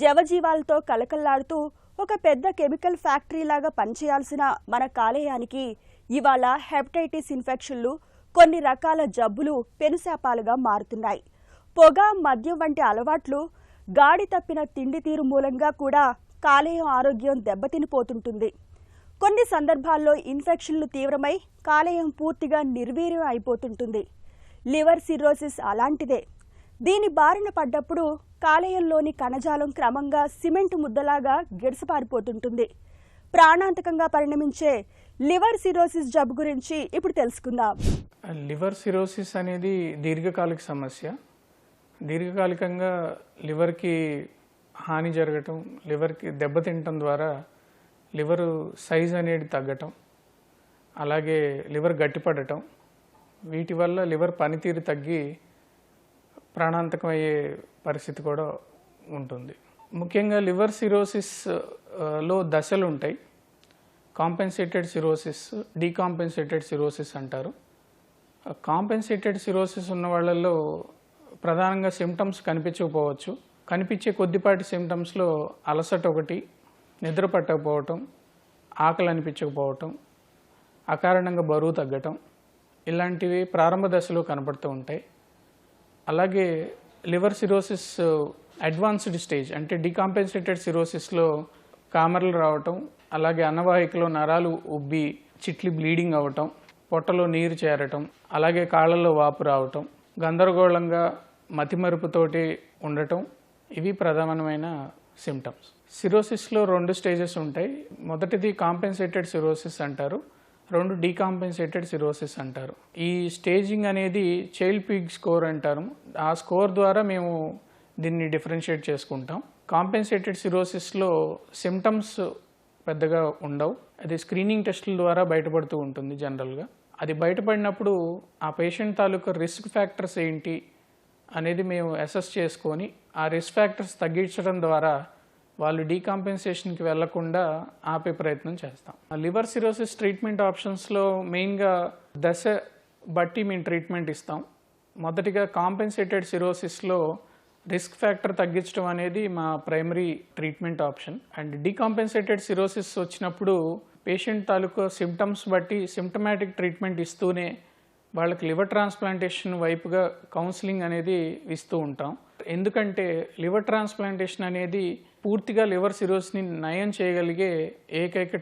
జవజీవాలతో కలకల్లాడుతూ ఒక పెద్ద chemical factory లాగా పనిచేయాల్సిన మన కాలేయానికి ఇవాళ హెపటైటిస్ ఇన్ఫెక్షన్లు, కొన్ని రకాల జబ్బులు పెనుశాపాలుగా మారుతున్నాయి. పొగ, మద్యం వంటి అలవాట్లు, గాడి తప్పిన తిండి తీరు మూలంగా కూడా కాలేయం ఆరోగ్యం దెబ్బతినిపోతుంటుంది. కొన్ని సందర్భాల్లో ఇన్ఫెక్షన్లు తీవ్రమై కాలేయం పూర్తిగా నిర్వీర్యం అయిపోతుంటుంది. లివర్ సిర్రోసిస్ అలాంటిదే. దీని బారిన పడ్డప్పుడు కాలేయంలోని కణజాలం క్రమంగా సిమెంట్ ముద్దలాగా గిడసపారిపోతుంటుంది. ప్రాణాంతకంగా పరిణమించే లివర్ సిరోసిస్ జబ్బు గురించి ఇప్పుడు తెలుసుకుందాం. లివర్ సిరోసిస్ అనేది దీర్ఘకాలిక సమస్య. దీర్ఘకాలికంగా లివర్కి హాని జరగటం, లివర్కి దెబ్బతింటం ద్వారా లివర్ సైజ్ అనేది తగ్గటం, అలాగే లివర్ గట్టిపడటం, వీటి వల్ల లివర్ పనితీరు తగ్గి ప్రాణాంతకం అయ్యే పరిస్థితి కూడా ఉంటుంది. ముఖ్యంగా లివర్ సిరోసిస్లో దశలు ఉంటాయి. కాంపెన్సేటెడ్ సిరోసిస్, డీకాంపెన్సేటెడ్ సిరోసిస్ అంటారు. కాంపెన్సేటెడ్ సిరోసిస్ ఉన్న వాళ్ళల్లో ప్రధానంగా సిమ్టమ్స్ కనిపించకపోవచ్చు. కనిపించే కొద్దిపాటి సిమ్టమ్స్లో అలసట ఒకటి, నిద్ర పట్టకపోవటం, ఆకలి అనిపించకపోవటం, అకారణంగా బరువు తగ్గటం, ఇలాంటివి ప్రారంభ దశలో కనపడుతూ ఉంటాయి. అలాగే లివర్ సిరోసిస్ అడ్వాన్స్డ్ స్టేజ్ అంటే డీకాంపెన్సేటెడ్ సిరోసిస్లో కామర్లు రావటం, అలాగే అన్నవాహికలో నరాలు ఉబ్బి చిట్లి బ్లీడింగ్ అవ్వటం, పొట్టలో నీరు చేరటం, అలాగే కాళ్ళల్లో వాపు రావటం, గందరగోళంగా మతిమరుపుతోటి ఉండటం, ఇవి ప్రధానమైన సిమ్టమ్స్. సిరోసిస్లో 2 స్టేజెస్ ఉంటాయి. మొదటిది కాంపెన్సేటెడ్ సిరోసిస్ అంటారు, 2 డీకాంపెన్సేటెడ్ సిరోసిస్ అంటారు. ఈ స్టేజింగ్ అనేది చైల్డ్ పిగ్ స్కోర్ అంటారు. ఆ స్కోర్ ద్వారా మేము దీన్ని డిఫరెన్షియేట్ చేసుకుంటాం. కాంపెన్సేటెడ్ సిరోసిస్లో సిమ్టమ్స్ పెద్దగా ఉండవు. అది స్క్రీనింగ్ టెస్టుల ద్వారా బయటపడుతూ ఉంటుంది జనరల్గా. అది బయటపడినప్పుడు ఆ పేషెంట్ తాలూకా రిస్క్ ఫ్యాక్టర్స్ ఏంటి అనేది మేము అసెస్ చేసుకొని ఆ రిస్క్ ఫ్యాక్టర్స్ తగ్గించడం ద్వారా వాళ్ళు డీకాంపెన్సేషన్కి వెళ్లకుండా ఆపే ప్రయత్నం చేస్తాం. లివర్ సిరోసిస్ ట్రీట్మెంట్ ఆప్షన్స్లో మెయిన్గా దశ బట్టి మేము ట్రీట్మెంట్ ఇస్తాం. మొదటిగా కాంపెన్సేటెడ్ సిరోసిస్లో రిస్క్ ఫ్యాక్టర్ తగ్గించడం అనేది మా primary treatment option. And decompensated cirrhosis వచ్చినప్పుడు పేషెంట్ తాలూకా సిమ్టమ్స్ బట్టి సిమ్టమాటిక్ ట్రీట్మెంట్ ఇస్తూనే వాళ్ళకి లివర్ ట్రాన్స్ప్లాంటేషన్ వైపుగా కౌన్సిలింగ్ అనేది ఇస్తూ ఉంటాం. ఎందుకంటే లివర్ ట్రాన్స్ప్లాంటేషన్ అనేది పూర్తిగా లివర్ సిరోసిస్ని నయం చేయగలిగే ఏకైక